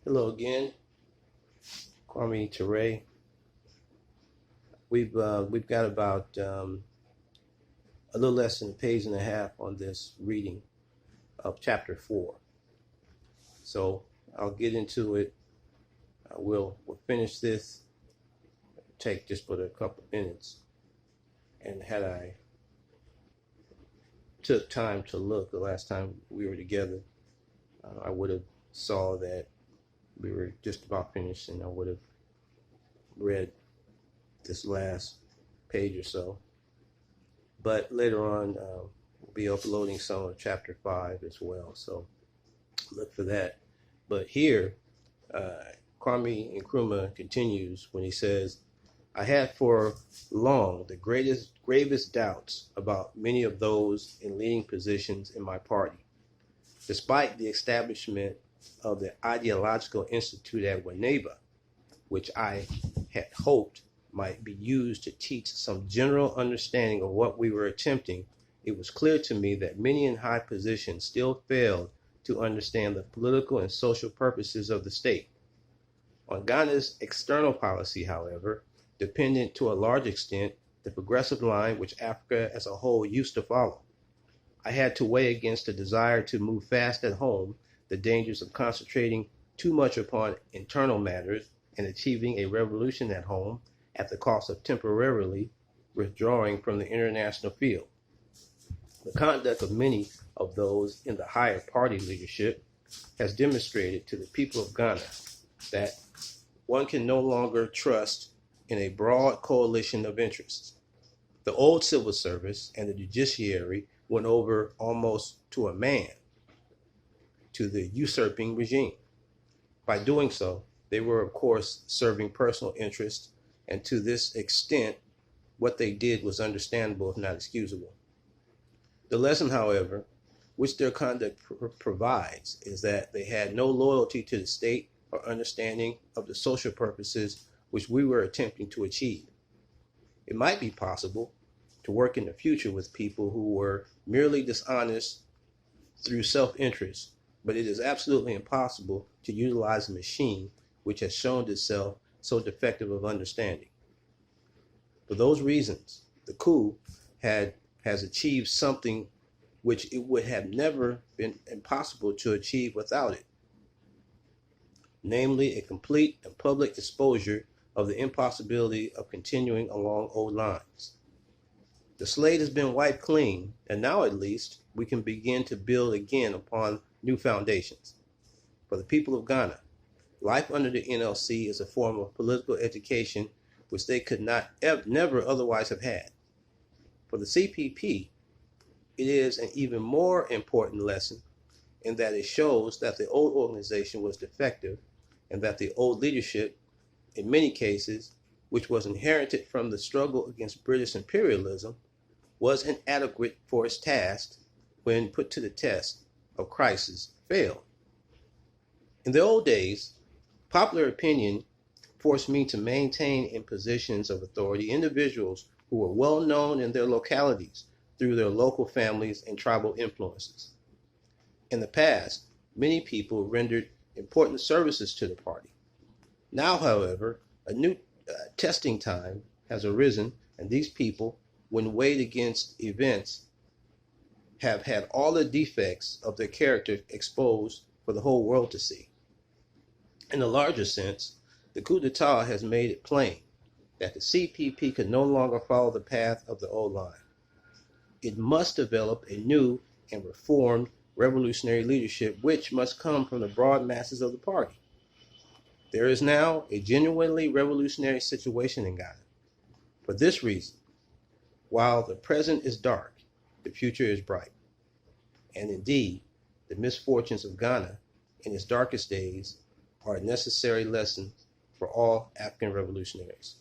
Hello again, Kwame Ture. We've got about a little less than a page and a half on this reading of chapter 4. So I'll get into it. We'll finish this. Take just but a couple of minutes. And had I took time to look the last time we were together, I would have saw that we were just about finished, and I would have read this last page or so. But later on, we'll be uploading some of chapter 5 as well, so look for that. But here, Kwame Nkrumah continues when he says, I had for long the gravest doubts about many of those in leading positions in my party. Despite the establishment of the Ideological Institute at Winneba, which I had hoped might be used to teach some general understanding of what we were attempting, it was clear to me that many in high positions still failed to understand the political and social purposes of the state. On Ghana's external policy, however, depended to a large extent the progressive line which Africa as a whole used to follow. I had to weigh against the desire to move fast at home the dangers of concentrating too much upon internal matters and achieving a revolution at home at the cost of temporarily withdrawing from the international field. The conduct of many of those in the higher party leadership has demonstrated to the people of Ghana that one can no longer trust in a broad coalition of interests. The old civil service and the judiciary went over almost to a man to the usurping regime. By doing so, they were, of course, serving personal interests, and to this extent, what they did was understandable if not excusable. The lesson, however, which their conduct provides is that they had no loyalty to the state or understanding of the social purposes which we were attempting to achieve. It might be possible to work in the future with people who were merely dishonest through self-interest, but it is absolutely impossible to utilize a machine which has shown itself so defective of understanding. For those reasons, the coup has achieved something which it would have never been impossible to achieve without it, namely a complete and public exposure of the impossibility of continuing along old lines. The slate has been wiped clean, and now at least we can begin to build again upon new foundations. For the people of Ghana, life under the NLC is a form of political education which they could never otherwise have had. For the CPP, it is an even more important lesson in that it shows that the old organization was defective and that the old leadership, in many cases, which was inherited from the struggle against British imperialism, was inadequate for its task when put to the test of crisis failed. In the old days, popular opinion forced me to maintain in positions of authority individuals who were well known in their localities through their local families and tribal influences. In the past, many people rendered important services to the party. Now, however, a new testing time has arisen, and these people, when weighed against events, have had all the defects of their character exposed for the whole world to see. In a larger sense, the coup d'etat has made it plain that the CPP could no longer follow the path of the old line. It must develop a new and reformed revolutionary leadership which must come from the broad masses of the party. There is now a genuinely revolutionary situation in Ghana. For this reason, while the present is dark, the future is bright. And indeed, the misfortunes of Ghana in its darkest days are a necessary lesson for all African revolutionaries.